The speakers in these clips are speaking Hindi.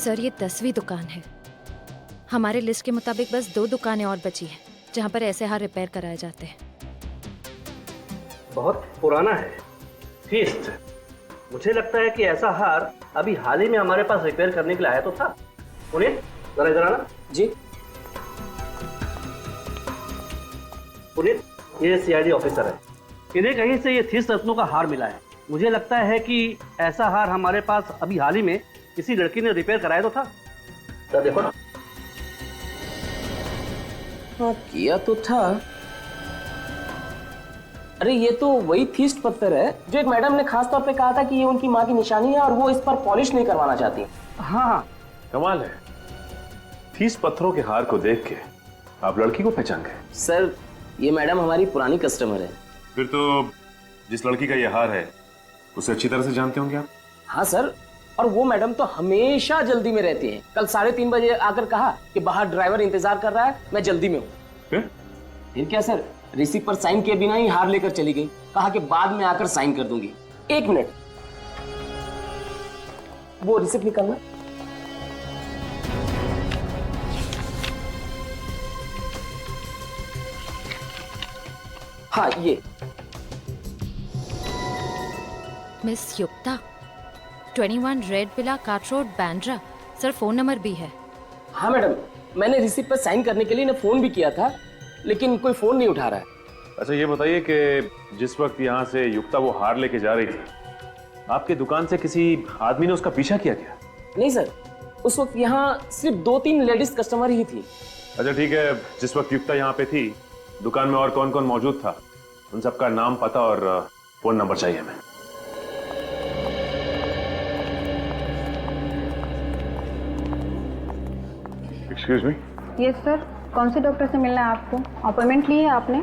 सर ये 10वीं दुकान है। हमारे लिस्ट के मुताबिक बस 2 दुकानें और बची हैं जहाँ पर ऐसे हार रिपेयर कराए जाते हैं। बहुत पुराना है फीस्ट। मुझे लगता है कि ऐसा हार अभी हाल ही में हमारे पास रिपेयर करने के लिए आया तो था। पुनीत जरा इधर आना। जी पुनीत, ये सीआईडी ऑफिसर है। इन्हें कहीं से ये 30 रत्नों का हार मिला है। मुझे लगता है कि ऐसा हार हमारे पास अभी हाल ही में किसी लड़की ने रिपेयर कराया तो था। तो देखो ना। हाँ किया तो था। अरे ये तो वही थीस्ट पत्थर है जो एक मैडम ने खास तौर पे कहा था कि ये उनकी माँ की निशानी है और वो इस पर पॉलिश नहीं करवाना चाहती। हाँ कमाल है, 30 पत्थरों के हार को देख के आप लड़की को पहचान गए। सर ये मैडम हमारी पुरानी कस्टमर है। फिर तो जिस लड़की का ये हार है उसे अच्छी तरह से जानते होंगे आप। हाँ सर, और वो मैडम तो हमेशा जल्दी में रहती हैं। कल 3:30 बजे आकर कहा कि बाहर ड्राइवर इंतजार कर रहा है, मैं जल्दी में हूँ। फिर क्या सर, रिसीप्ट पर साइन किए बिना ही हार लेकर चली गई। कहा कि बाद में आकर साइन कर दूंगी। 1 मिनट, वो रिसीप्ट निकालना। हाँ ये मिस युक्ता, 21 red villa cart road Bandra. Sir phone number भी है। हाँ मैडम, मैंने रिसीप्ट पर साइन करने के लिए इन्हें फोन भी किया था, लेकिन कोई फोन नहीं उठा रहा है। अच्छा ये बताइए कि जिस वक्त यहाँ से युक्ता वो हार लेके जा रही थी, आपके दुकान से किसी आदमी ने उसका पीछा किया क्या? नहीं सर, उस वक्त यहाँ सिर्फ 2-3 लेडीज कस्टमर ही थी। अच्छा ठीक है, जिस वक्त युक्ता यहाँ पे थी दुकान में और कौन कौन मौजूद था, उन सबका नाम, पता और फोन नंबर चाहिए हमें। Excuse me. यस सर, कौन से डॉक्टर से मिलना है आपको? अपॉइंटमेंट ली है आपने?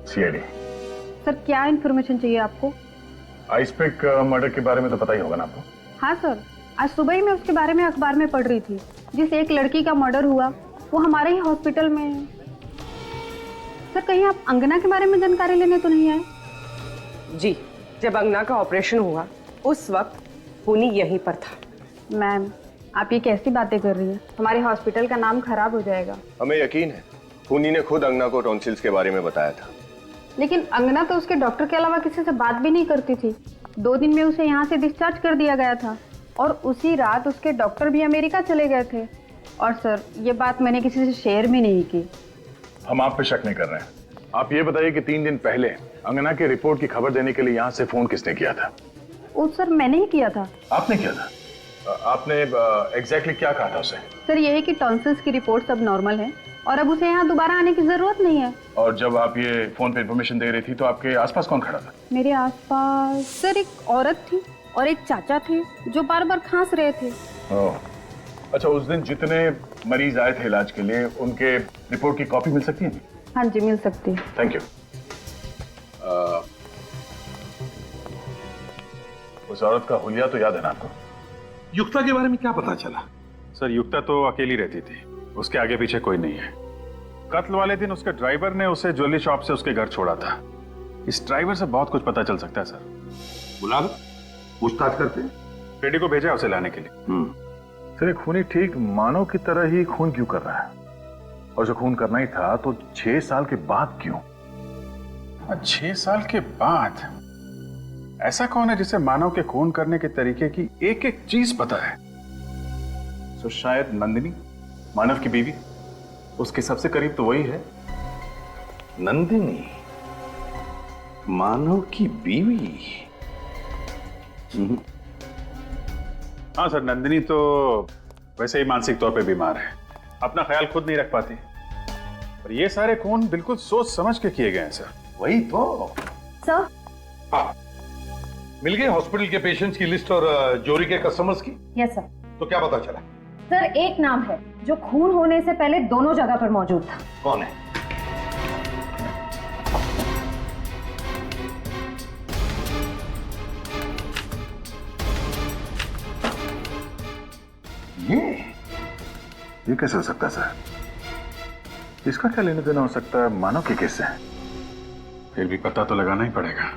सीआईडी। सर क्या इन्फॉर्मेशन चाहिए आपको? आइसपिक मर्डर के बारे में तो पता ही होगा ना आपको। हाँ सर, आज सुबह ही मैं उसके बारे में अखबार में पढ़ रही थी। जिस एक लड़की का मर्डर हुआ वो हमारे ही हॉस्पिटल में है। सर कहीं आप अंगना के बारे में जानकारी लेने तो नहीं आए? जी, जब अंगना का ऑपरेशन हुआ उस वक्त पुनी यहीं पर था। मैम आप ये कैसी बातें कर रही हैं? हमारे हॉस्पिटल का नाम खराब हो जाएगा। हमें यकीन है, पुनी ने खुद अंगना को टॉन्सिल्स के बारे में बताया था। लेकिन अंगना तो उसके डॉक्टर के अलावा किसी से बात भी नहीं करती थी। 2 दिन में उसे यहाँ से डिस्चार्ज कर दिया गया था और उसी रात उसके डॉक्टर भी अमेरिका चले गए थे। और सर ये बात मैंने किसी से शेयर भी नहीं की। हम आप पे शक नहीं कर रहे हैं। आप ये बताइए कि 3 दिन पहले अंगना की रिपोर्ट की खबर देने के लिए यहाँ से फोन किसने किया था? वो सर मैंने ही किया था। आपने किया था? आपने एग्जैक्टली क्या कहा था उसे? सर यही कि टॉन्सिल्स की रिपोर्ट सब नॉर्मल है और अब उसे यहाँ दोबारा आने की जरूरत नहीं है। और जब आप ये फोन पे इंफॉर्मेशन दे रही थी तो आपके आसपास कौन खड़ा था? मेरे आसपास सर एक औरत थी और एक चाचा थे जो बार बार खांस रहे थे। ओह, अच्छा उस दिन जितने मरीज आए थे इलाज के लिए उनके रिपोर्ट की कॉपी मिल सकती है? हाँ जी मिल सकती है। Thank you. उस औरत का हुलिया तो याद है ना आपको? युक्ता के बारे में क्या पता चला? सर युक्ता तो अकेली रहती थी, उसके आगे पीछे कोई नहीं है। कत्ल वाले दिन उसके ड्राइवर ने उसे ज्वेलरी शॉप से उसके घर छोड़ा था। इस ड्राइवर से बहुत कुछ पता चल सकता है सर। बुला लो, पूछताछ करते हैं। पेडी को भेजा उसे लाने के लिए। सर एक खूनी ठीक मानव की तरह ही खून क्यों कर रहा है? और जो खून करना ही था तो 6 साल के बाद क्यों? 6 साल के बाद? ऐसा कौन है जिसे मानव के खून करने के तरीके की एक एक चीज पता है? तो शायद नंदिनी, मानव की बीवी। उसके सबसे करीब तो वही है। नंदिनी मानव की बीवी? हाँ सर, नंदिनी तो वैसे ही मानसिक तौर पे बीमार है, अपना ख्याल खुद नहीं रख पाती। पर ये सारे खून बिल्कुल सोच समझ के किए गए हैं सर। वही तो सर। हाँ, मिल गए हॉस्पिटल के पेशेंट्स की लिस्ट और जोरी के कस्टमर्स की? Yes sir. तो क्या पता चला? सर एक नाम है जो खून होने से पहले दोनों जगह पर मौजूद था। कौन है? ये कैसे हो सकता है सर? इसका क्या लेने देना हो सकता है मानव के केस से? फिर भी पता तो लगाना ही पड़ेगा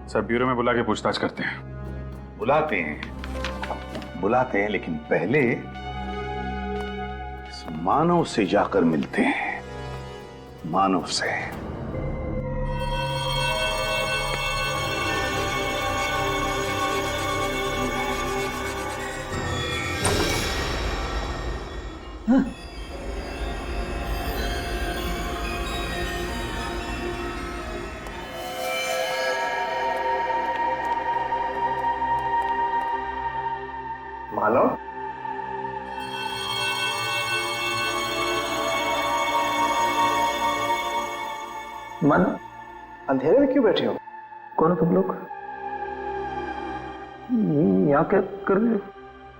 सर। ब्यूरो में बुला के पूछताछ करते हैं। बुलाते हैं। बुलाते हैं, लेकिन पहले इस मानव से जाकर मिलते हैं। मानव से। मानव, मन अंधेरे में क्यों बैठे हो? कौन हो तुम लोग? यहाँ क्या कर रहे हो?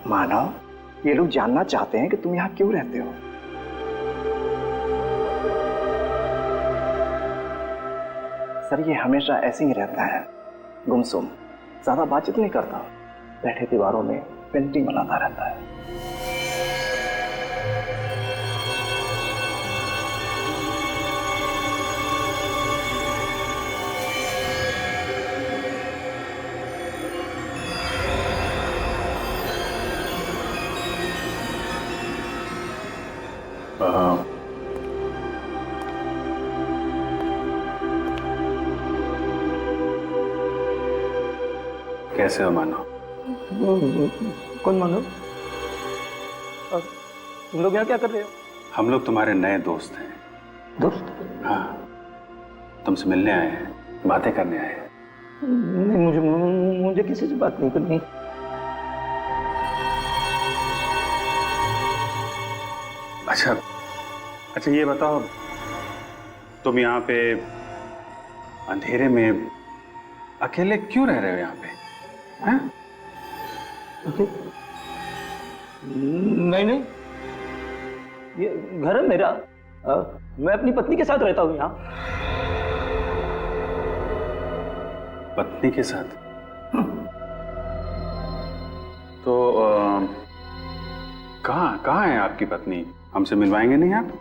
मानव, ये लोग जानना चाहते हैं कि तुम यहाँ क्यों रहते हो। सर, ये हमेशा ऐसे ही रहता है, गुमसुम, ज्यादा बातचीत नहीं करता, बैठे दीवारों में पेंटिंग बनाता रहता है। कैसे हो मानो? कौन मानो? तुम लोग यहाँ क्या कर रहे हो? हम लोग तुम्हारे नए दोस्त हैं। दोस्त? हाँ, तुमसे मिलने आए हैं, बातें करने आए हैं। नहीं, मुझे किसी से बात नहीं करनी। अच्छा ये बताओ, तुम यहाँ पे अंधेरे में अकेले क्यों रह रहे हो यहाँ पे? हैं? नहीं, ये घर है मेरा। मैं अपनी पत्नी के साथ रहता हूँ यहाँ। पत्नी के साथ? तो कहाँ है आपकी पत्नी? हमसे मिलवाएंगे नहीं आप?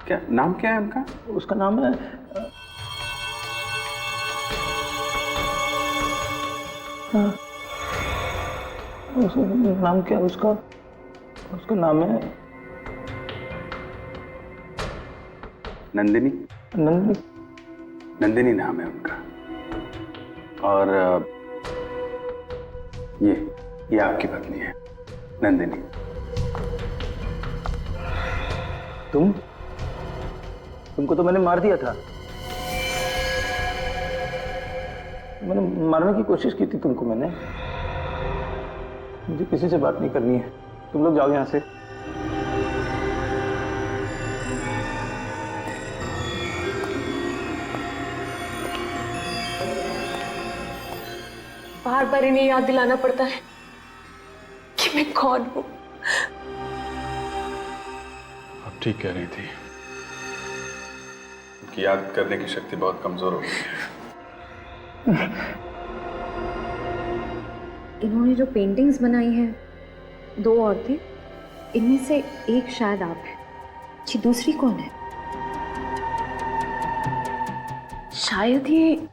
क्या नाम क्या है उनका? उसका नाम है नाम क्या है उसका? उसका नाम है नंदिनी। नंदिनी? नंदिनी नाम है उनका। और ये आपकी पत्नी है, नंदिनी। तुमको तो मैंने मार दिया था। मैंने मारने की कोशिश की थी तुमको मैंने। मुझे किसी से बात नहीं करनी है, तुम लोग जाओ यहाँ से। बार बार इन्हें याद दिलाना पड़ता है कि मैं कौन हूं। आप ठीक कह रही थी, उनकी याद करने की शक्ति बहुत कमजोर हो गई है। इन्होंने जो पेंटिंग्स बनाई हैं, 2 औरतें, इनमें से एक शायद आप हैं। ये दूसरी कौन है? शायद ये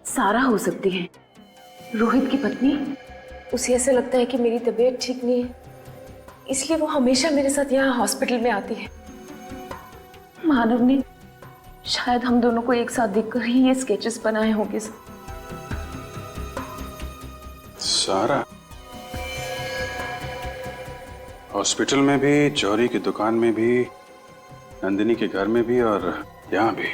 सारा हो सकती है, रोहित की पत्नी। उसे ऐसा लगता है कि मेरी तबीयत ठीक नहीं है, इसलिए वो हमेशा मेरे साथ यहाँ हॉस्पिटल में आती है। मानव ने शायद हम दोनों को एक साथ देखकर ही ये स्केचेस बनाए होंगे। सारा हॉस्पिटल में भी, जौहरी की दुकान में भी, नंदिनी के घर में भी और यहाँ भी।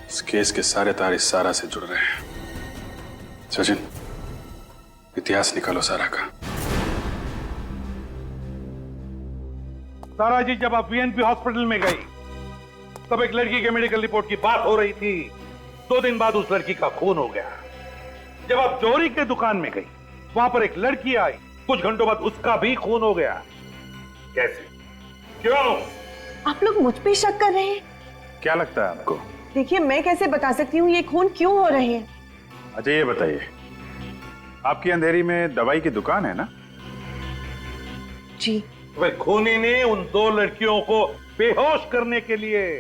इस केस के सारे तार इस सारा से जुड़ रहे हैं। सचिन, इतिहास निकालो सारा का। सारा जी, जब आप वीएनपी हॉस्पिटल में गई तब एक लड़की के मेडिकल रिपोर्ट की बात हो रही थी। 2 दिन बाद उस लड़की का खून हो गया। जब आप जौहरी के दुकान में गई, वहां पर एक लड़की आई, कुछ घंटों बाद उसका भी खून हो गया। कैसे? क्यों? आप लोग मुझ पे शक कर रहे हैं? क्या लगता है आपको? देखिए, मैं कैसे बता सकती हूँ ये खून क्यों हो रहे हैं। अच्छा ये बताइए, आपकी अंधेरी में दवाई की दुकान है ना? जी। वह खूनी ने उन 2 लड़कियों को बेहोश करने के लिए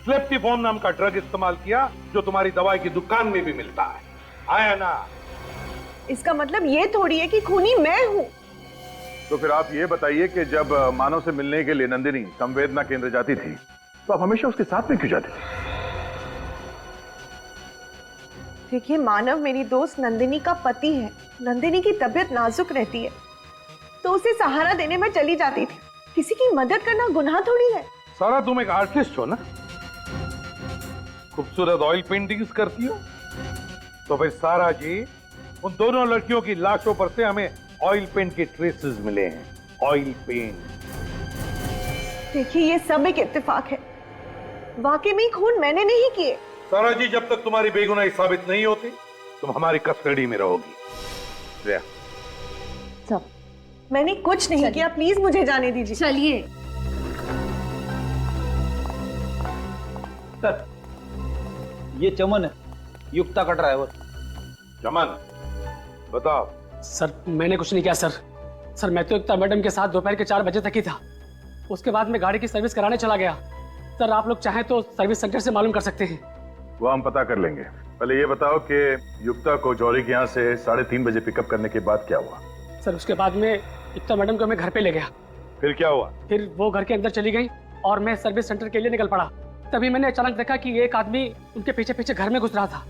स्लेप्टिफॉर्म नाम का ड्रग इस्तेमाल किया, जो तुम्हारी दवाई की दुकान में भी मिलता है। आया ना? इसका मतलब ये थोड़ी है कि खूनी मैं हूँ। तो फिर आप ये बताइए कि जब मानव से मिलने के लिए नंदिनी संवेदना केंद्र जाती थी तो आप हमेशा उसके साथ में क्यों जाती थी? देखिए मानव मेरी दोस्त नंदिनी का पति है। नंदिनी की तबीयत नाजुक रहती है तो उसे सहारा देने में चली जाती थी। किसी की मदद करना गुनाह थोड़ी है। सारा तुम एक आर्टिस्ट हो ना, खूबसूरत ऑयल पेंटिंग्स करती हो, तो फिर सारा जी उन दोनों लड़कियों की लाशों पर से हमें ऑयल पेंट के ट्रेसेस मिले हैं। Oil paint. देखिए ये सब एक इत्तेफाक है, वाकई में खून मैंने नहीं किए। सारा जी जब तक तुम्हारी बेगुनाही साबित नहीं होती तुम हमारी कस्टडी में रहोगी। जया, सब मैंने कुछ नहीं किया, प्लीज मुझे जाने दीजिए। चलिए। सर, ये चमन है, युक्ता का ड्राइवर। चमन, बताओ। सर मैंने कुछ नहीं किया सर मैं तो युक्ता मैडम के साथ दोपहर के 4 बजे तक ही था। उसके बाद मैं गाड़ी की सर्विस कराने चला गया। सर आप लोग चाहें तो सर्विस सेंटर से मालूम कर सकते हैं। वो हम पता कर लेंगे। पहले ये बताओ कि युक्ता को जौहरी के यहाँ से 3:30 बजे पिकअप करने के बाद क्या हुआ? सर उसके बाद में युक्ता मैडम को मैं घर पे ले गया। फिर क्या हुआ? फिर वो घर के अंदर चली गई और मैं सर्विस सेंटर के लिए निकल पड़ा। तभी मैंने अचानक देखा कि एक आदमी उनके पीछे पीछे घर में घुस रहा था।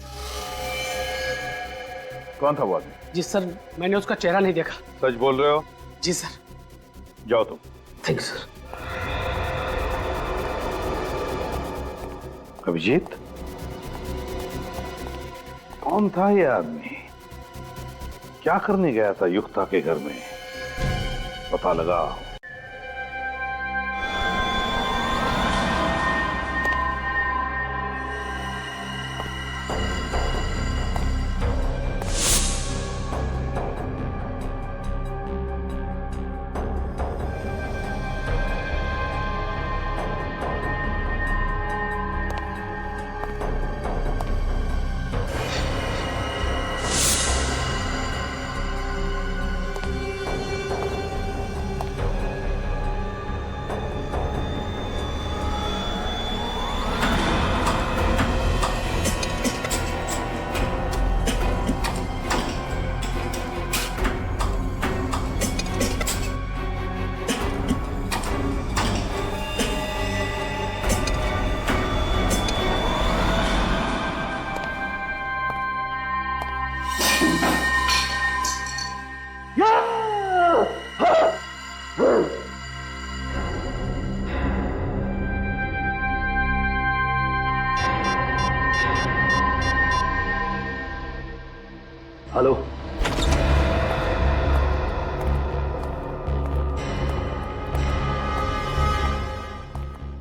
कौन था वो आदमी? जी सर मैंने उसका चेहरा नहीं देखा। सच बोल रहे हो? जी सर। जाओ तुम। Thank you sir. अभिजीत, कौन था ये आदमी? क्या करने गया था युक्ता के घर में? पता लगाओ। हेलो।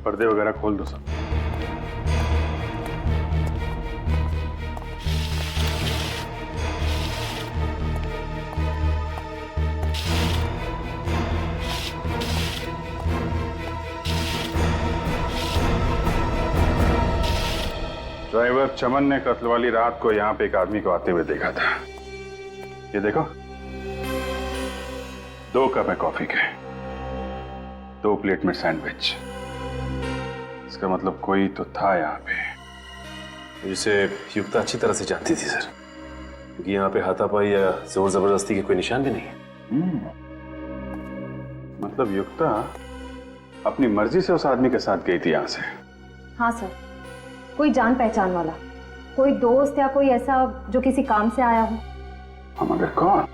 पर्दे वगैरह खोल दो सब। ड्राइवर चमन ने कत्ल वाली रात को यहाँ पे एक आदमी को आते हुए देखा था। ये देखो, 2 कप है कॉफी के, 2 प्लेट में सैंडविच। इसका मतलब कोई तो था यहाँ पे। जिसे युक्ता अच्छी तरह से जानती थी सर, क्योंकि यहाँ पे हाथापाई या जोर जबरदस्ती के कोई निशान भी नहीं है। मतलब युक्ता अपनी मर्जी से उस आदमी के साथ गई थी यहाँ से? हाँ सर, कोई जान पहचान वाला, कोई दोस्त या कोई ऐसा जो किसी काम से आया हो। मगर कौन?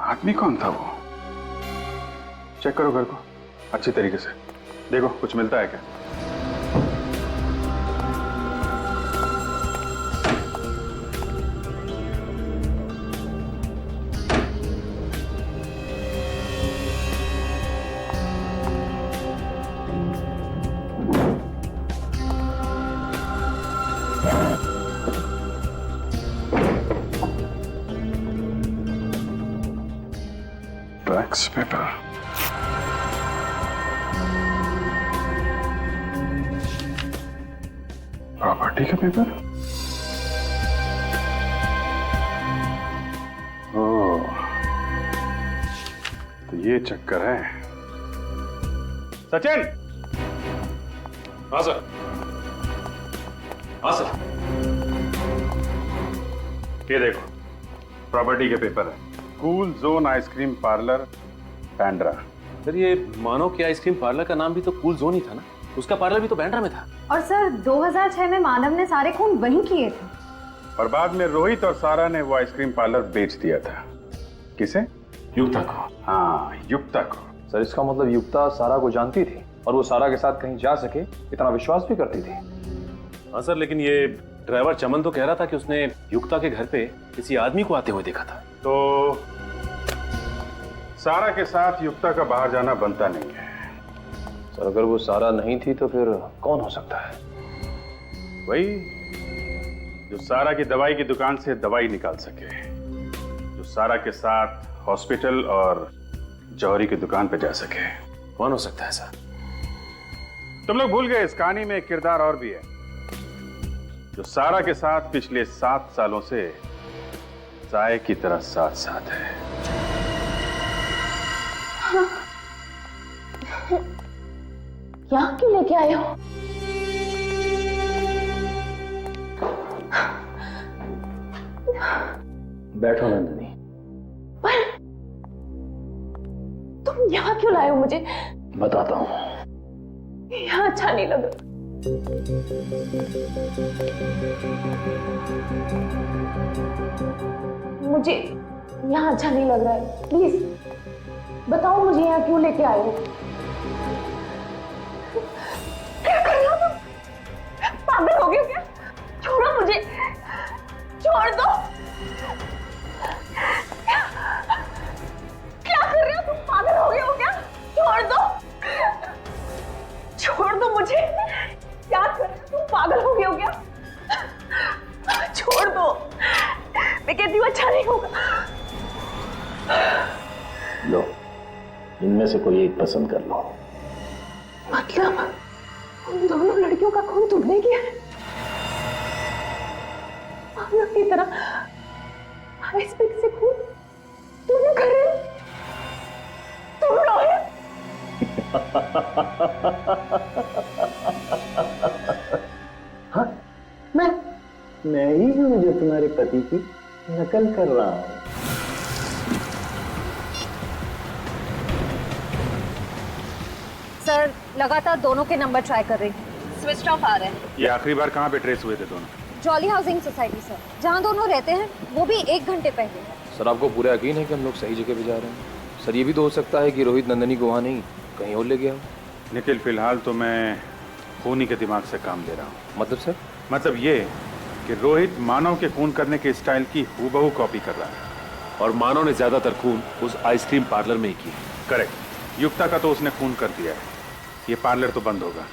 आदमी कौन था वो? चेक करो घर को अच्छी तरीके से, देखो कुछ मिलता है क्या। टैक्स पेपर, प्रॉपर्टी का पेपर। ओह, तो ये चक्कर है। सचिन। हाँ सर। हाँ सर। ये देखो, प्रॉपर्टी के पेपर है। Cool zone ice cream parlour, Bandra. Sir ये मानव के आइसक्रीम पार्लर का नाम भी तो कूल जोन ही था ना, उसका पार्लर भी तो बैंड्रा में था। और सर 2006 में मानव ने सारे खून वहीं किए थे। और बाद में रोहित और सारा ने वो आइसक्रीम पार्लर बेच दिया था। किसे? युक्ता को। हाँ, युक्ता को। सर इसका मतलब युक्ता सारा को जानती थी और वो सारा के साथ कहीं जा सके इतना विश्वास भी करती थी। हाँ सर, लेकिन ये ड्राइवर चमन तो कह रहा था कि उसने युक्ता के घर पे किसी आदमी को आते हुए देखा था। तो सारा के साथ युक्ता का बाहर जाना बनता नहीं है। सर अगर वो सारा नहीं थी तो फिर कौन हो सकता है? वही जो सारा की दवाई की दुकान से दवाई निकाल सके, जो सारा के साथ हॉस्पिटल और जौहरी की दुकान पे जा सके। कौन हो सकता है सर? तुम लोग भूल गए इस कहानी में एक किरदार और भी है जो सारा के साथ पिछले 7 सालों से साए की तरह साथ साथ है। यहाँ क्यों लेके आए हो? बैठो नंदिनी। पर तुम यहाँ क्यों लाए हो मुझे? बताता हूँ। यहाँ अच्छा नहीं लगा। मुझे यहाँ अच्छा नहीं लग रहा है। प्लीज बताओ मुझे यहाँ क्यों लेके आए हो? क्या कर रहे हो तुम? पागल हो गए हो क्या? छोड़ो मुझे, छोड़ दो। क्या कर रहे हो तुम? पागल हो गए हो क्या? छोड़ दो, छोड़ दो मुझे। क्या कर रहे हो तुम? पागल हो गए हो क्या? छोड़ दो, मैं कहती हूँ अच्छा नहीं होगा। लो, इनमें से कोई एक पसंद कर लो। मतलब उन दोनों लड़कियों का खून तुमने किया है? पागल की तरह आइसपिक से खून तुम कर रहे हो? तुम रोहित? हाँ, मैं ही हूँ जो तुम्हारे पति की नकल कर रहा हूँ। सर लगातार दोनों के नंबर ट्राई कर रही हूँ, स्विच ऑफ आ रहे हैं। ये आखिरी बार कहाँ पे ट्रेस हुए थे दोनों? जॉली हाउसिंग सोसाइटी सर, जहाँ दोनों रहते हैं, वो भी 1 घंटे पहले। सर आपको पूरा यकीन है कि हम लोग सही जगह पे जा रहे हैं? सर ये भी तो हो सकता है कि रोहित नंदिनी को वहाँ नहीं कहीं और ले गया हो। निखिल, फिलहाल तो मैं खूनी के दिमाग से काम ले रहा हूँ। मतलब सर? मतलब ये कि रोहित मानव के खून करने के स्टाइल की हूबहू कॉपी कर रहा है। और मानव ने ज्यादातर खून उस आइसक्रीम पार्लर में ही की। करेक्ट। युक्ता का तो उसने खून कर दिया है, ये पार्लर तो बंद होगा।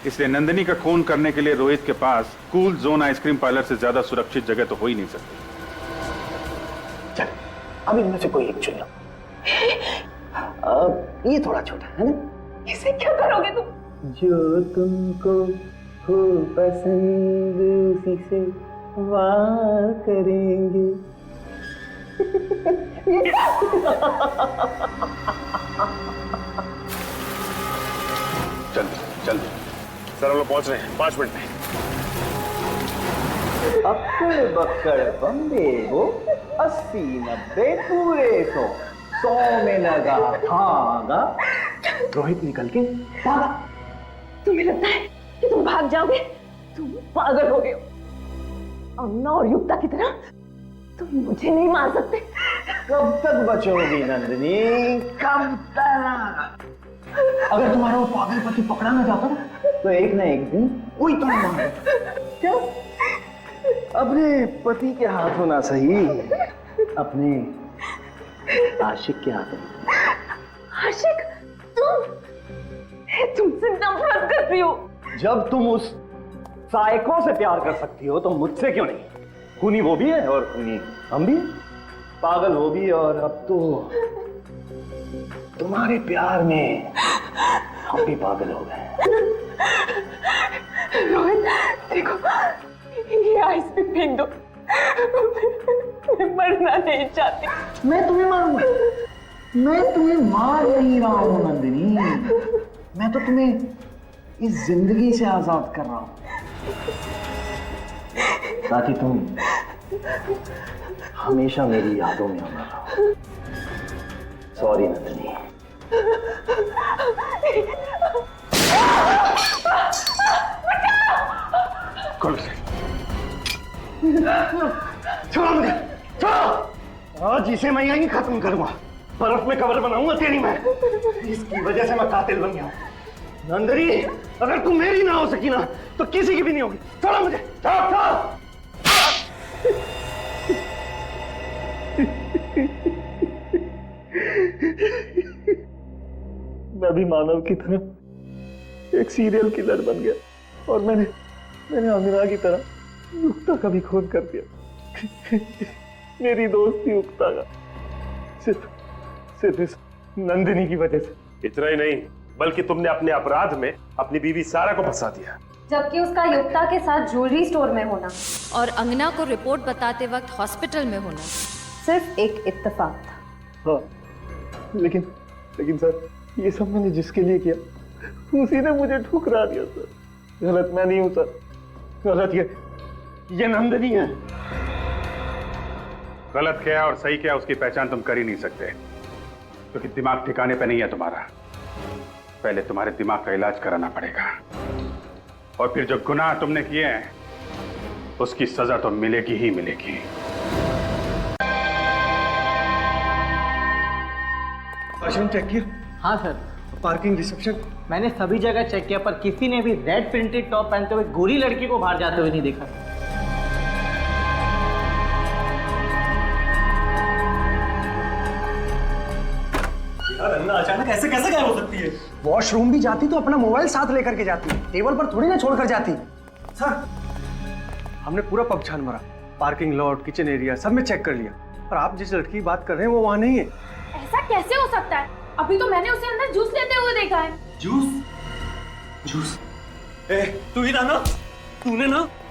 इसलिए नंदिनी का खून करने के लिए रोहित के पास कूल जोन आइसक्रीम पार्लर से ज्यादा सुरक्षित जगह तो हो ही नहीं सकती। चल, अब इनमें से कोई एक चुन लो। ये थोड़ा छोटा है ना? इसे क्या करोगे तुम? जो तुमको हो पसंद उसी से वार करेंगे। जल्दी सर हम लोग पहुंच रहे हैं 5 मिनट में। अक्कड़ बक्कड़ बम्बे हो, 80 90 पूरे 100 में लगा धागा। रोहित निकल के भागा। तुम्हें लगता है कि तुम भाग जाओगे? तुम पागल हो गए हो। अन्ना और युक्ता की तरह तुम मुझे नहीं मार सकते। कब तक बचोगी नंदिनी? कब तक? अगर तुम्हारा वो पागल पति पकड़ा ना जाता ना तो एक ना एक दिन कोई तुम्हें मारे। क्या? अपने पति के हाथों ना सही, अपने आशिक के हाथों। आशिक? तुमसे नफरत करती हो। जब तुम उस साइको से प्यार कर सकती हो तो मुझसे क्यों नहीं? खूनी वो भी है और खूनी हम भी, पागल वो भी, और अब तो तुम्हारे प्यार में हम भी पागल हो गए। रोहित देखो, ये आइस पे फेंक दो। मैं मरना नहीं चाहती। मैं तुम्हें मारूंगा? मैं तुम्हें मार नहीं रहा हूं नंदिनी, मैं तो तुम्हें इस जिंदगी से आजाद कर रहा हूं ताकि तुम हमेशा मेरी यादों में अमर रहो। सॉरी नंदिनी। कौन से? छोड़ो मुझे, छोड़ो। आज इसे मैं यहीं खत्म करूंगा। बर्फ में कब्र बनाऊंगा तेरी मैं। इसकी वजह से मैं कातिल बन गया हूं। नंदिनी, अगर तुम मेरी ना हो सकी ना तो किसी की भी नहीं होगी। छोड़ो मुझे, छोड़ो, छोड़ो। मैं भी मानव की तरह एक सीरियल किलर बन गया और मैंने अंगना की तरह युक्ता का भी खून कर दिया। मेरी दोस्ती युक्ता का सिर्फ इस नंदिनी की वजह से। इतना ही नहीं, बल्कि तुमने अपने अपराध में अपनी बीवी सारा को फंसा दिया, जबकि उसका युक्ता के साथ ज्वेलरी स्टोर में होना और अंगना को रिपोर्ट बताते वक्त हॉस्पिटल में होना सिर्फ एक इत्तेफाक था। हाँ, लेकिन सर, ये सब मैंने जिसके लिए किया उसी ने मुझे ठुकरा दिया सर। गलत मैं नहीं हूं सर, गलत ये नंदिनी है। गलत क्या और सही क्या उसकी पहचान तुम कर ही नहीं सकते, क्योंकि दिमाग ठिकाने पे नहीं है तुम्हारा। पहले तुम्हारे दिमाग का इलाज कराना पड़ेगा, और फिर जो गुनाह तुमने किए हैं उसकी सजा तो मिलेगी ही मिलेगी। वाशरूम चेक किया? हाँ सर। Parking, reception? मैंने सभी जगह चेक किया, पर किसी ने भी रेड प्रिंटेड टॉप पहनते हुए गोरी लड़की को बाहर जाते हुए नहीं देखा। अचानक ऐसे कैसे गायब हो सकती है? वॉशरूम भी जाती तो अपना मोबाइल साथ लेकर के जाती, टेबल पर थोड़ी ना छोड़कर जाती। सर, हमने पूरा पब छान मारा, पार्किंग लॉट, किचन एरिया सब में चेक कर लिया, पर आप जिस लड़की की बात कर रहे हैं वो वहाँ नहीं है। ऐसा कैसे हो सकता है? अभी तो मैंने उसे अंदर जूस लेते हुए देखा है। जूस? तू ही था ना?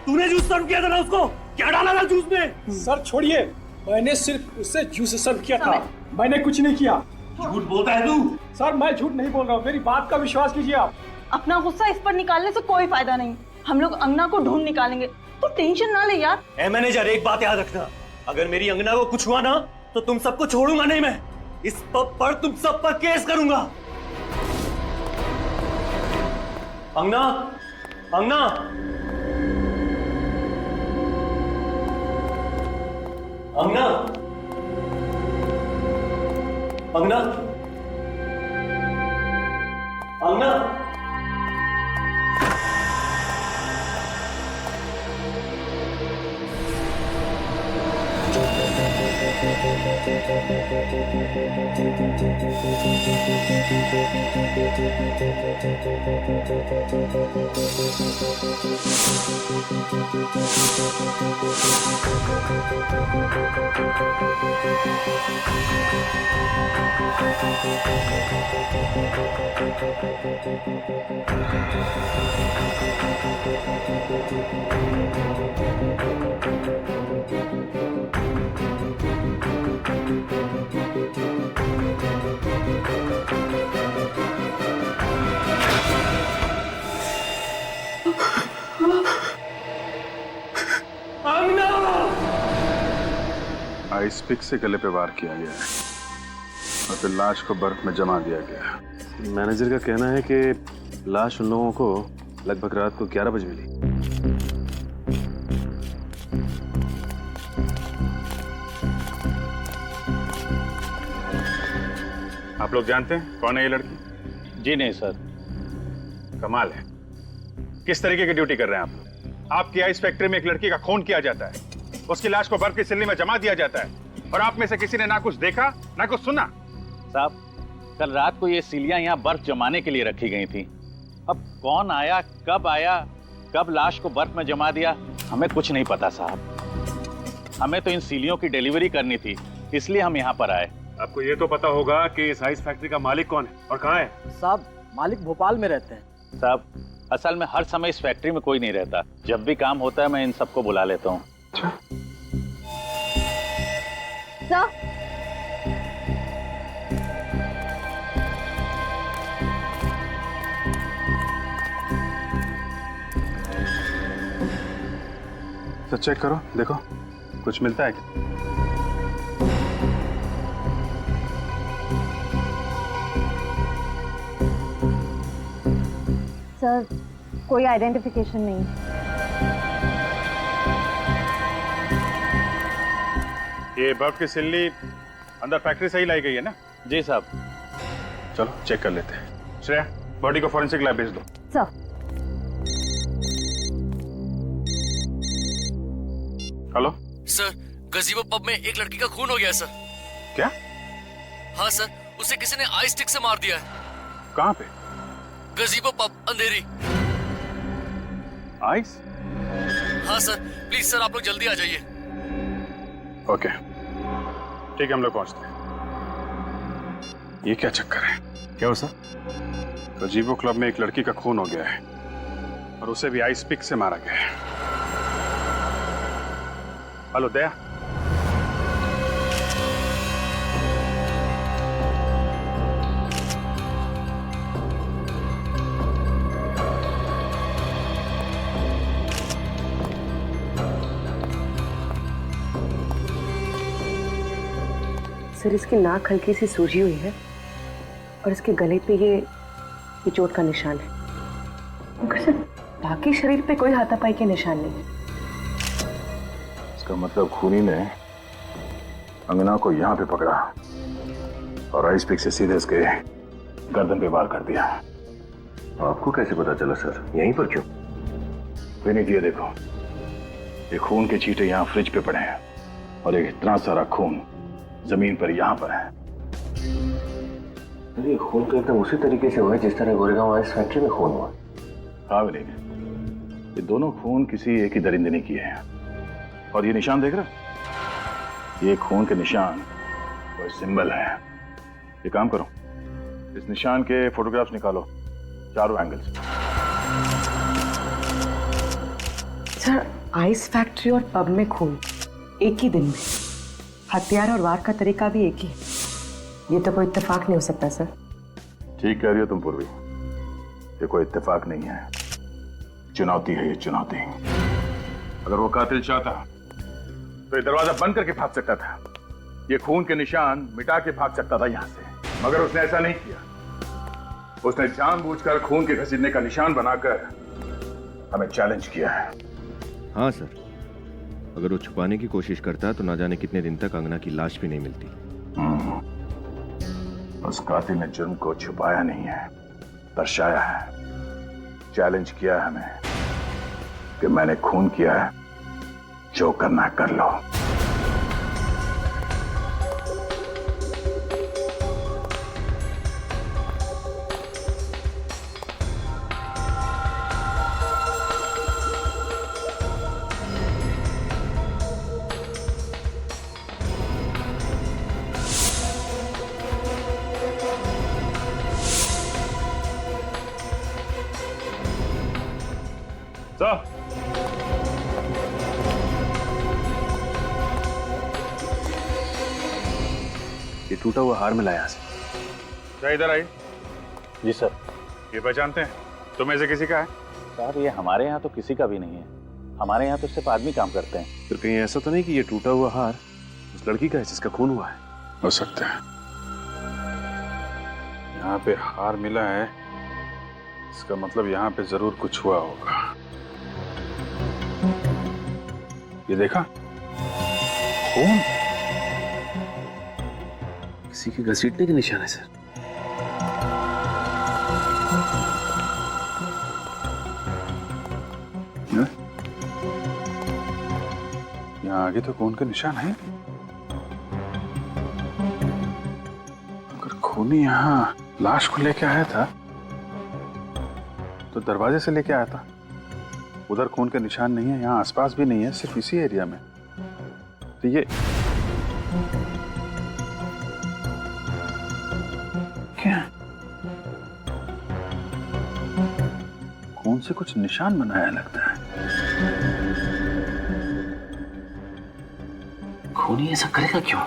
तूने जूस सर्व किया था ना उसको? क्या डाला था जूस में? सर छोड़िए, मैंने सिर्फ उससे जूस सर्व किया था, मैंने कुछ नहीं किया। झूठ बोलता है तू? सर मैं झूठ नहीं बोल रहा हूँ, मेरी बात का विश्वास कीजिए आप। अपना गुस्सा इस पर निकालने से कोई फायदा नहीं। हम लोग अंगना को ढूंढ निकालेंगे, तो टेंशन ना ले यार। ए मैनेजर, एक बात याद रखना, अगर मेरी अंगना को कुछ हुआ ना तो तुम सबको छोड़ूंगा नहीं मैं। इस पब पर तुम सब पर केस करूंगा। अंगना, अंगना, अंगना, अंगना, अंगना। आइस पिक से गले पे वार किया गया है और फिर लाश को बर्फ में जमा दिया गया। मैनेजर का कहना है कि लाश उन लोगों को लगभग रात को 11 बजे मिली। आप लोग जानते हैं कौन है ये लड़की? जी नहीं सर। कमाल है, किस तरीके की ड्यूटी कर रहे हैं आप? आपकी आइस फैक्ट्री में एक लड़की का खून किया जाता है, उसकी लाश को बर्फ की सिल्ली में जमा दिया जाता है, और आप में से किसी ने ना कुछ देखा ना कुछ सुना। साहब, कल रात को ये सिलियां यहाँ बर्फ जमाने के लिए रखी गई थी। अब कौन आया, कब लाश को बर्फ में जमा दिया, हमें कुछ नहीं पता साहब। हमें तो इन सिलियों की डिलीवरी करनी थी, इसलिए हम यहाँ पर आए। आपको ये तो पता होगा कि इस आइस फैक्ट्री का मालिक कौन है और कहाँ है? साहब, मालिक भोपाल में रहते हैं। साहब, असल में हर समय इस फैक्ट्री में कोई नहीं रहता, जब भी काम होता है मैं इन सबको बुला लेता हूँ। तो चेक करो, देखो कुछ मिलता है क्या? सर कोई आइडेंटिफिकेशन नहीं। ये बर्फ की सिल्ली अंदर फैक्ट्री से ही लाई गई है ना? जी साहब। चलो चेक कर लेते हैं। श्रेया, बॉडी को फॉरेंसिक लैब भेज दो। सर हेलो सर, गजीबो पब में एक लड़की का खून हो गया सर। क्या? हाँ सर, उसे किसी ने आई स्टिक से मार दिया है। कहाँ पे? गजीबो पब, अंधेरी। आइस? हाँ सर, प्लीज सर आप लोग जल्दी आ जाइए। ओके ठीक है, हम लोग पहुंचते हैं। ये क्या चक्कर है? क्या हो सर? गजीबो क्लब में एक लड़की का खून हो गया है और उसे भी आइस पिक से मारा गया है। हेलो दया। सर इसकी नाक हल्की सी सूजी हुई है और इसके गले पे ये चोट का निशान है, मगर सर बाकी शरीर पे कोई हाथापाई के निशान नहीं है। इसका मतलब खूनी ने अंगना को यहाँ पे पकड़ा और आइस पिक से सीधे इसके गर्दन पे वार कर दिया। आपको कैसे पता चला सर? यहीं पर क्यों? विनीत ये देखो, ये खून के छींटे यहाँ फ्रिज पे पड़े हैं और एक इतना सारा खून जमीन पर यहाँ पर है। ये खून तो एकदम उसी तरीके से हुआ है जिस तरह गोरेगांव आइस फैक्ट्री में खून हुआ। हाँ विनीत, ये दोनों खून किसी एक ही दरिंदे ने किए हैं। और ये निशान देख रहे हो? ये खून के निशान कोई सिंबल है। ये काम करो, इस निशान के फोटोग्राफ्स निकालो चारों एंगल से। सर आइस फैक्ट्री और पब में खून एक ही दिन में, हथियार और वार का तरीका भी एक ही है। ये तो कोई इत्तेफाक नहीं हो सकता सर। ठीक कह रही हो तुम पूर्वी, ये कोई इत्तेफाक नहीं है, चुनौती है ये चुनौती। अगर वो कातिल चाहता तो ये दरवाजा बंद करके भाग सकता था, ये खून के निशान मिटा के भाग सकता था यहां से, मगर उसने ऐसा नहीं किया। उसने जानबूझकर खून के घसीटने का निशान बनाकर हमें चैलेंज किया है। हाँ सर, अगर वो छुपाने की कोशिश करता तो ना जाने कितने दिन तक अंगना की लाश भी नहीं मिलती। उस कातिल ने जुर्म को छुपाया नहीं है, दर्शाया है। चैलेंज किया है हमें कि मैंने खून किया है, जो करना है कर लो। ये टूटा हुआ हार मिला यहाँ से। क्या इधर आई? जी सर। ये पहचानते हैं? तुम्हें से किसी का है? सर ये हमारे यहाँ तो किसी का भी नहीं है, हमारे यहाँ तो सिर्फ आदमी काम करते हैं। फिर कहीं ऐसा तो नहीं कि ये टूटा हुआ हार उस लड़की का है जिसका खून हुआ है? हो सकता है। यहाँ पे हार मिला है, इसका मतलब यहाँ पे जरूर कुछ हुआ होगा। ये देखा खून, किसी के घसीटने के निशान है सर। यहाँ आगे तो खून के निशान है। अगर खूनी यहाँ लाश को लेके आया था तो दरवाजे से लेके आया था। उधर खून के निशान नहीं है, यहाँ आसपास भी नहीं है, सिर्फ इसी एरिया में। तो ये क्या? खून से कुछ निशान बनाया लगता है। खूनी ऐसा करेगा क्यों?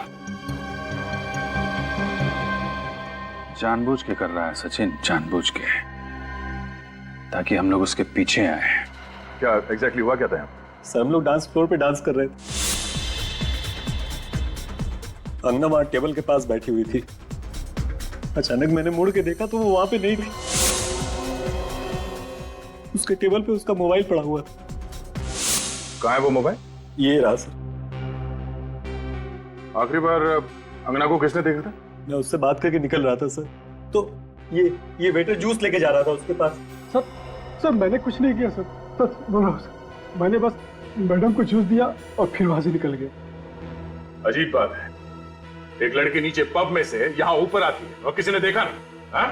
जानबूझ के कर रहा है सचिन, जानबूझ के, ताकि हम लोग उसके पीछे आए। क्या एग्जैक्टली हुआ क्या था यहाँ? सर हम लोग डांस फ्लोर पे डांस कर रहे थे। अंगना वहां टेबल के पास बैठी हुई थी। अचानक मैंने मुड़ के देखा तो वो वहां पे नहीं थी। उसके टेबल पे उसका मोबाइल पड़ा हुआ था। कहाँ है वो मोबाइल? ये रहा सर। आखिरी बार अंगना को किसने देखा था? मैं उससे बात करके निकल रहा था सर, तो ये वेटर जूस लेके जा रहा था उसके पास। सर मैंने कुछ नहीं किया सर, सच बोलो सर। मैंने बस मैडम को जूस दिया और फिर वहां से निकल गया। अजीब बात है, एक लड़की नीचे पब में से यहाँ ऊपर आती है और किसी ने देखा नहीं। हाँ?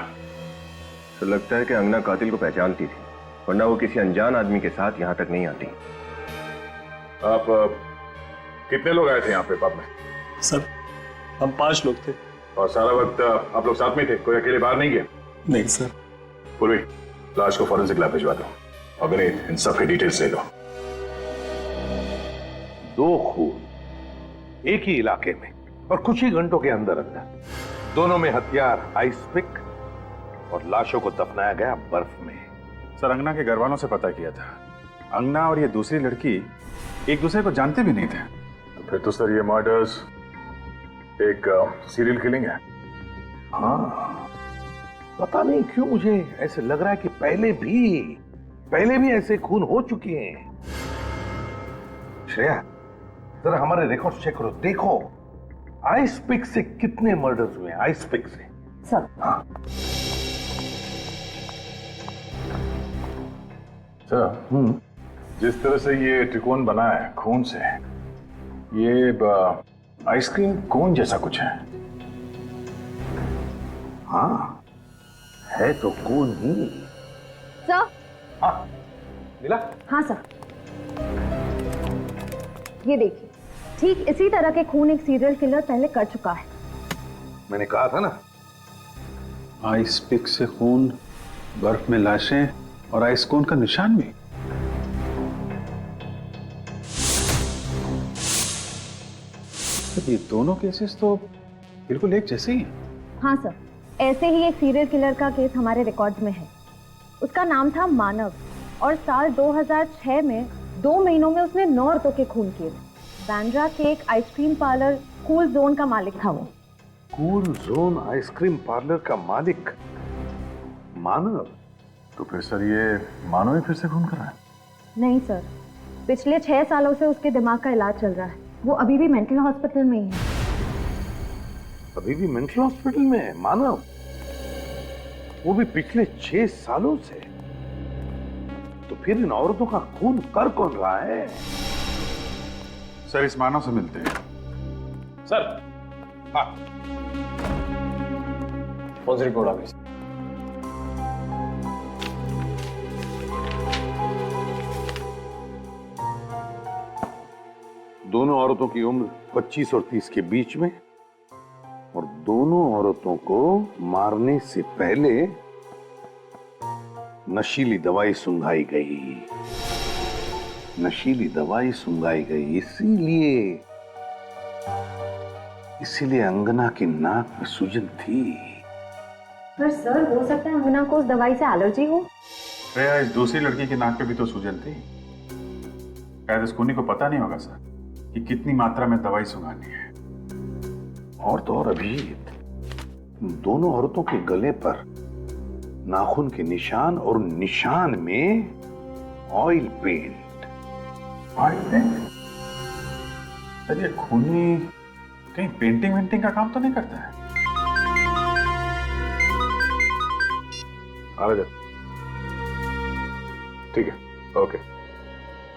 तो लगता है कि अंगना कातिल को पहचानती थी, वरना वो किसी अनजान आदमी के साथ यहाँ तक नहीं आती। आप कितने लोग आए थे यहाँ पे पब में? सर हम 5 लोग थे। और सारा वक्त आप लोग साथ में थे, कोई अकेले बाहर नहीं गया? नहीं सर। पूर्वी, लाश को फॉरेंसिक लैब भिजवा दो। अगर इन सब की डिटेल्स ले लो। 2 खून एक ही इलाके में और कुछ ही घंटों के अंदर अंदर, दोनों में हथियार आइस पिक और लाशों को दफनाया गया बर्फ में। सर अंगना के घर वालों से पता किया था, अंगना और ये दूसरी लड़की एक दूसरे को जानते भी नहीं थे। फिर तो सर ये मर्डर्स एक सीरियल किलिंग है। हाँ, पता नहीं क्यों मुझे ऐसे लग रहा है कि पहले भी ऐसे खून हो चुके हैं। श्रेया, जरा हमारे रिकॉर्ड चेक करो, देखो आइस पिक से कितने मर्डर्स हुए हैं। आइस पिक से सर। हाँ सर, जिस तरह से ये त्रिकोण बना है खून से, ये आइसक्रीम कोन जैसा कुछ है। हाँ, है तो खून ही। सर। हाँ मिला? हाँ सर, ये देखिए, ठीक इसी तरह के खून एक सीरियल किलर पहले कर चुका है। मैंने कहा था ना। आइस पिक से खून, बर्फ में लाशें और आइस कोन का निशान भी। ये दोनों केसेस तो बिल्कुल एक जैसे ही हैं। हाँ सर, ऐसे ही एक सीरियल किलर का केस हमारे रिकॉर्ड्स में है। उसका नाम था मानव और साल 2006 में 2 महीनों में उसने 9 औरतों के खून किए थे। बांद्रा के एक आइसक्रीम पार्लर कूल जोन का मालिक था वो। कूल जोन आइसक्रीम पार्लर का मालिक मानव? तो फिर सर ये मानव ही फिर से खून कर रहा है? नहीं सर, पिछले 6 सालों से उसके दिमाग का इलाज चल रहा है। वो अभी भी मेंटल हॉस्पिटल में ही है। अभी भी मेंटल हॉस्पिटल में है मानव? वो भी पिछले 6 सालों से? तो फिर इन औरतों का खून कर कौन रहा है? सर इस मानव से मिलते हैं। सर। हाँ, कौन सी रिपोर्ट आ गई? दोनों औरतों की उम्र 25 और 30 के बीच में, और दोनों औरतों को मारने से पहले नशीली दवाई सुंघाई गई। नशीली दवाई सुंघाई गई, इसीलिए अंगना की नाक में सूजन थी। पर सर, हो सकता है अंगना को उस दवाई से एलर्जी हो। श्रेया, इस दूसरी लड़की की नाक पे भी तो सूजन थी। शायद इस खूनी को पता नहीं होगा सर कि कितनी मात्रा में दवाई सुंघानी है। और तो और अभिजीत, दोनों औरतों के गले पर नाखून के निशान और निशान में ऑयल पेंट। सर ये खूनी कहीं पेंटिंग वेंटिंग का काम तो नहीं करता है? आ जा। ठीक है, ओके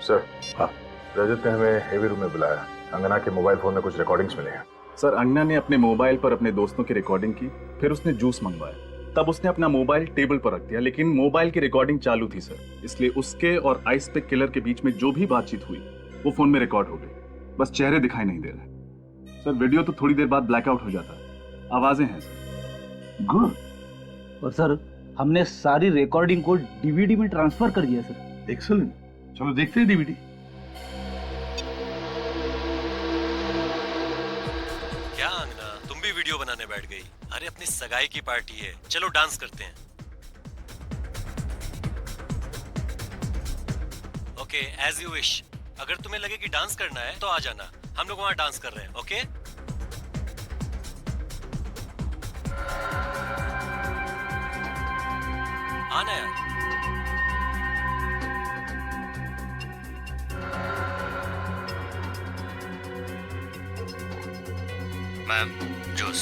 सर। हाँ, रजत ने हमें हेवी रूम में बुलाया। अंगना के मोबाइल फोन में कुछ रिकॉर्डिंग्स मिले हैं। सर अंगना ने अपने मोबाइल पर अपने दोस्तों की रिकॉर्डिंग की, फिर उसने जूस मंगवाया, तब उसने अपना मोबाइल टेबल पर रख दिया, लेकिन मोबाइल की रिकॉर्डिंग चालू थी सर, इसलिए उसके और आइस पिक किलर के बीच में जो भी बातचीत हुई वो फोन में रिकॉर्ड हो गई। बस चेहरे दिखाई नहीं दे रहे सर। वीडियो तो थोड़ी देर बाद ब्लैकआउट हो जाता है, आवाजें हैं सर। गुड। और सर हमने सारी रिकॉर्डिंग को डीवीडी में ट्रांसफर कर दिया सर। एक्सीलेंट, चलो देखते हैं डीवीडी। क्या अंगना, तुम भी वीडियो बनाने बैठ गई? अरे अपनी सगाई की पार्टी है, चलो डांस करते हैं। Okay, as you wish. अगर तुम्हें लगे कि डांस करना है तो आ जाना, हम लोग वहां डांस कर रहे हैं। ओके आना यार। Ma'am juice.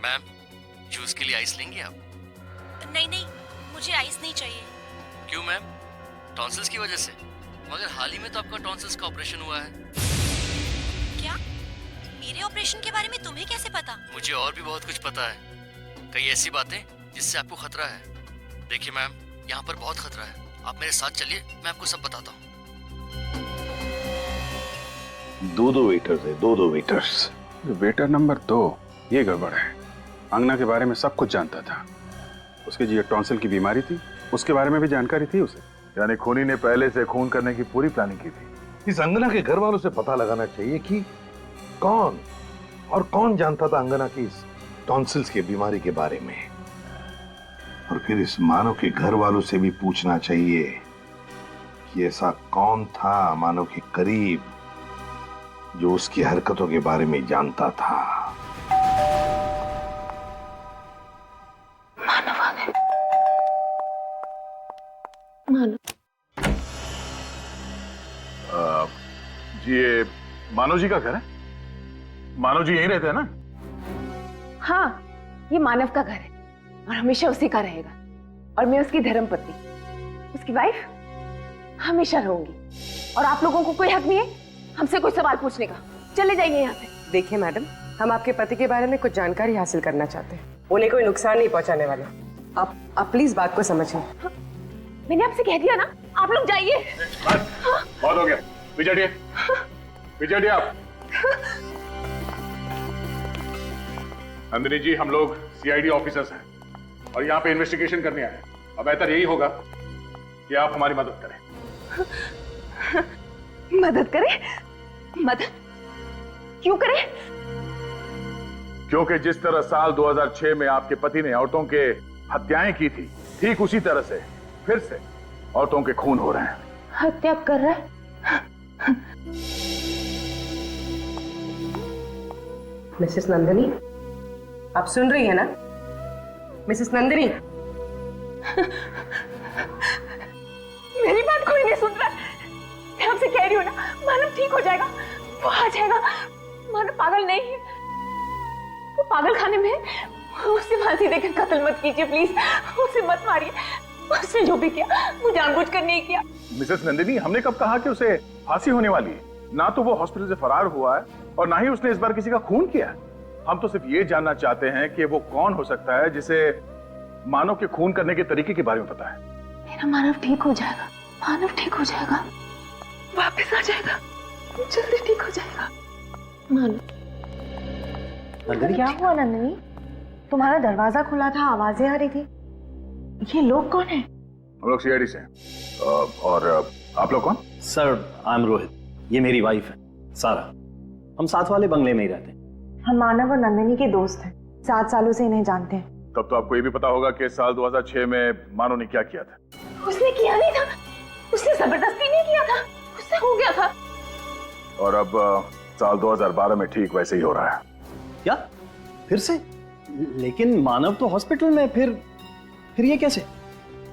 मैम जूस के लिए आइस लेंगे आप? नहीं नहीं, मुझे आइस नहीं चाहिए। क्यों मैम? टॉन्सिल्स की वजह से? मगर हाल ही में तो आपका टॉन्सिल्स का ऑपरेशन हुआ है। क्या? मेरे ऑपरेशन के बारे में तुम्हें कैसे पता? मुझे और भी बहुत कुछ पता है, कई ऐसी बातें जिससे आपको खतरा है। देखिए मैम, यहाँ पर बहुत खतरा है, आप मेरे साथ चलिए, मैं आपको सब बताता हूँ। दो वेटर्स है, दो वेटर्स। वेटर नंबर 2 ये गड़बड़ है। अंगना के बारे में सब कुछ जानता था। उसके जी टॉन्सिल की बीमारी थी, उसके बारे में भी जानकारी थी उसे। यानी खूनी ने पहले से खून करने की पूरी प्लानिंग की थी। इस अंगना के घर वालों से पता लगाना चाहिए कि कौन जानता था अंगना की इस टॉन्सिल्स की बीमारी के बारे में। और फिर इस मानव के घर वालों से भी पूछना चाहिए कि ऐसा कौन था मानव के करीब जो उसकी हरकतों के बारे में जानता था। मानव आ गए। मानव जी ये मानव जी का घर है? मानव जी यहीं रहते हैं ना? हाँ, ये मानव का घर है और हमेशा उसी का रहेगा। और मैं उसकी धर्मपत्नी, उसकी वाइफ हमेशा रहूंगी। और आप लोगों को कोई हक नहीं है हमसे कोई सवाल पूछने का। चले जाइए यहाँ से। देखिए मैडम, हम आपके पति के बारे में कुछ जानकारी हासिल करना चाहते हैं। उन्हें कोई नुकसान नहीं पहुंचाने वाले। आप प्लीज बात को समझिए। हाँ, मैंने आपसे कह दिया ना, आप लोग जाइए। बहुत हो गया, विजय आप। नंदिनी जी, हम लोग सीआईडी ऑफिसर्स हैं और यहाँ पे इन्वेस्टिगेशन करने आए हैं। अब बेहतर यही होगा कि आप हमारी मदद करें। मदद करें? मदद क्यों करें? क्योंकि जिस तरह साल 2006 में आपके पति ने औरतों के हत्याएं की थी, ठीक उसी तरह से फिर से औरतों के खून हो रहे हैं। हत्या कर रहा है? मिसेस नंदिनी, आप सुन रही है ना? मिसेस नंदिनी, मेरी बात कोई नहीं सुन रहा। मैं आपसे कह रही हूँ ना, मानव ठीक हो जाएगा, वो आ जाएगा। मानव पागल नहीं है, वो पागल खाने में है। उसे फांसी देकर कत्ल मत कीजिए प्लीज, उसे मत मारिए। उसने जो भी किया वो जानबूझकर नहीं किया। मिसेस नंदिनी, हमने कब कहा कि उसे फांसी होने वाली है? ना तो वो हॉस्पिटल से फरार हुआ है और ना ही उसने इस बार किसी का खून किया है। हम तो सिर्फ ये जानना चाहते हैं कि वो कौन हो सकता है जिसे मानव के खून करने के तरीके के बारे में पता है। मेरा मानव ठीक हो जाएगा, मानव ठीक हो जाएगा, वापस आ जाएगा, जल्दी ठीक हो जाएगा। मानव। क्या हुआ नंदिनी? तुम्हारा दरवाजा खुला था, आवाजें आ रही थी। ये लोग कौन हैं? हम लोग सीआईडी से हैं। और आप लोग कौन? सर, आई एम रोहित, ये मेरी वाइफ है सारा। हम साथ वाले बंगले में ही रहते हैं। हम मानव और नंदिनी के दोस्त हैं, 7 सालों से इन्हें जानते हैं। तब तो आपको ये भी पता होगा कि साल 2006 में मानव ने क्या किया था। उसने किया नहीं था, उसने जबरदस्ती नहीं किया था, उससे हो गया था। और अब साल 2012 में ठीक वैसे ही हो रहा है। क्या? फिर से? लेकिन मानव तो हॉस्पिटल में, फिर ये कैसे?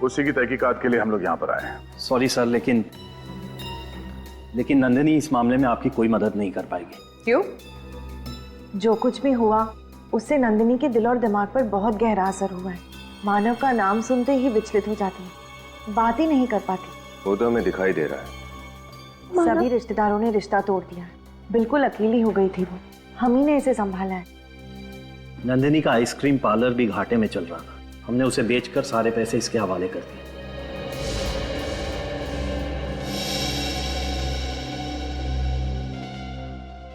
उसी की तहकीकात के लिए हम लोग यहाँ पर आए हैं। सॉरी सर, लेकिन नंदिनी इस मामले में आपकी कोई मदद नहीं कर पाएगी। क्यों? जो कुछ भी हुआ उससे नंदिनी के दिल और दिमाग पर बहुत गहरा असर हुआ है। मानव का नाम सुनते ही विचलित हो जाती है, बात ही नहीं कर पाती। वो तो हमें दिखाई दे रहा है। सभी रिश्तेदारों ने रिश्ता तोड़ दिया, बिल्कुल अकेली हो गई थी वो। हम ही ने इसे संभाला है। नंदिनी का आइसक्रीम पार्लर भी घाटे में चल रहा था, हमने उसे बेचकर सारे पैसे इसके हवाले कर दिए।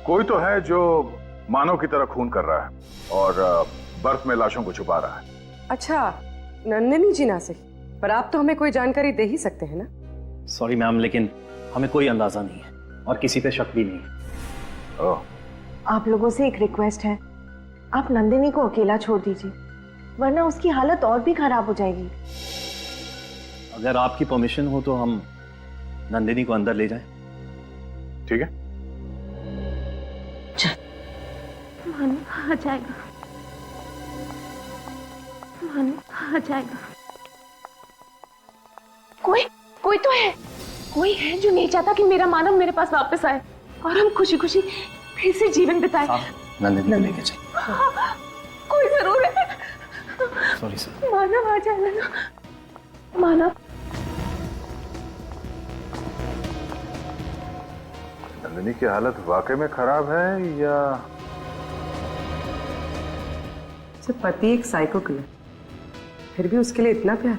कोई तो है जो मानव की तरह खून कर रहा है और बर्फ में लाशों को छुपा रहा है। अच्छा, नंदिनी जी ना सही, पर आप तो हमें कोई जानकारी दे ही सकते हैं ना? सॉरी मैम, लेकिन हमें कोई अंदाजा नहीं है और किसी पे शक भी नहीं है। आप लोगों से एक रिक्वेस्ट है, आप नंदिनी को अकेला छोड़ दीजिए। वरना उसकी हालत और भी खराब हो जाएगी। अगर आपकी परमिशन हो तो हम नंदिनी को अंदर ले जाएं। ठीक है। मानव आ जाएगा, मानव आ जाएगा। कोई तो है, कोई है जो नहीं चाहता कि मेरा मानव मेरे पास वापस आए और हम खुशी खुशी फिर से जीवन बिताए। नंदिनी को लेके चल। कोई जरूर है। Sorry sir. मानव आ जाएगा ना, मानव। नंदिनी की हालत वाकई में खराब है या सर, पति एक साइको किलर, फिर भी उसके लिए इतना प्यार,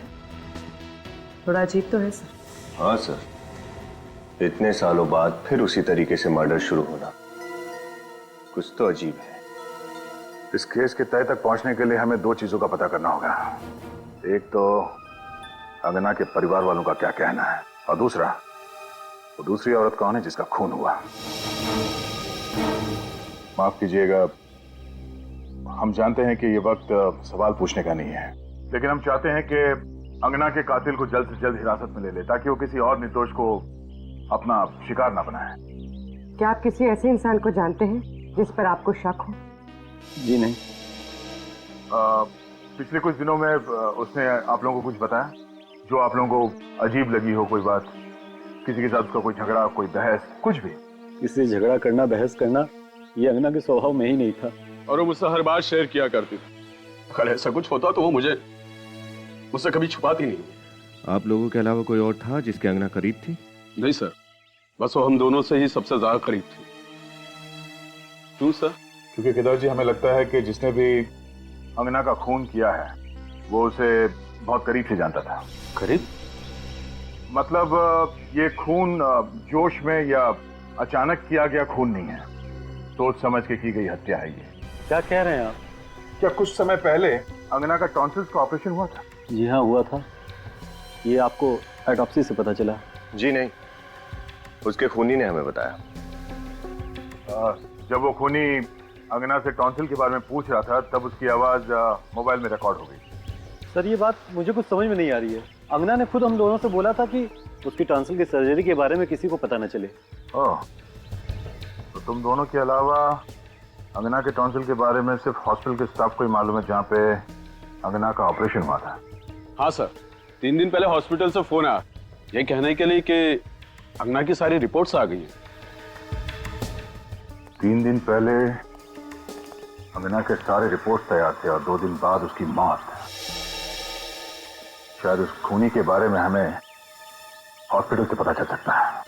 थोड़ा अजीब तो है सर। हाँ सर, इतने सालों बाद फिर उसी तरीके से मर्डर शुरू होना कुछ तो अजीब है। इस केस के तय तक पहुंचने के लिए हमें दो चीजों का पता करना होगा। एक तो अंगना के परिवार वालों का क्या कहना है, और दूसरा वो दूसरी औरत कौन है जिसका खून हुआ। माफ कीजिएगा, हम जानते हैं कि ये वक्त सवाल पूछने का नहीं है, लेकिन हम चाहते हैं कि अंगना के कातिल को जल्द से जल्द हिरासत में ले ले, ताकि वो किसी और निर्दोष को अपना शिकार ना बनाए। क्या आप किसी ऐसे इंसान को जानते हैं जिस पर आपको शक हो? जी नहीं। पिछले कुछ दिनों में उसने आप लोगों को कुछ बताया जो आप लोगों को अजीब लगी हो? कोई बात, किसी के साथ उसका कोई झगड़ा, कोई बहस, कुछ भी? इससे झगड़ा करना, बहस करना ये अंगना के स्वभाव में ही नहीं था। और वो मुझसे हर बात शेयर किया करती थी। अगर ऐसा कुछ होता तो वो मुझसे कभी छुपाती नहीं। आप लोगों के अलावा कोई और था जिसके अंगना करीब थी? नहीं सर, बस वो हम दोनों से ही सबसे ज्यादा करीब थी। क्यों सर? क्योंकि केदार जी, हमें लगता है कि जिसने भी अंगना का खून किया है वो उसे बहुत करीब से जानता था। करीब मतलब ये खून जोश में या अचानक किया गया खून नहीं है, सोच समझ के की गई हत्या है ये। क्या कह रहे हैं आप? क्या कुछ समय पहले अंगना का टॉन्सिल्स का ऑपरेशन हुआ था? जी हाँ, हुआ था। ये आपको ऑटोप्सी से पता चला? जी नहीं, उसके खूनी ने हमें बताया। जब वो खूनी अंगना से टॉन्सिल के बारे में पूछ रहा था तब उसकी आवाज मोबाइल में रिकॉर्ड हो गई। सर, ये बात मुझे कुछ समझ में नहीं आ रही है। अंगना ने खुद हम दोनों से बोला था कि उसकी टॉन्सिल की सर्जरी के बारे में किसी को पता न चले। ओह, तो तुम दोनों के अलावा अंगना के टॉन्सिल के बारे में सिर्फ हॉस्पिटल के स्टाफ को ही मालूम है जहाँ पे अंगना का ऑपरेशन हुआ था? हाँ सर, 3 दिन पहले हॉस्पिटल से फोन आया ये कहने के लिए कि अंगना की सारी रिपोर्ट्स आ गई हैं। 3 दिन पहले अंगना के सारे रिपोर्ट तैयार थे और 2 दिन बाद उसकी मौत। शायद उस खूनी के बारे में हमें हॉस्पिटल से पता चल सकता है।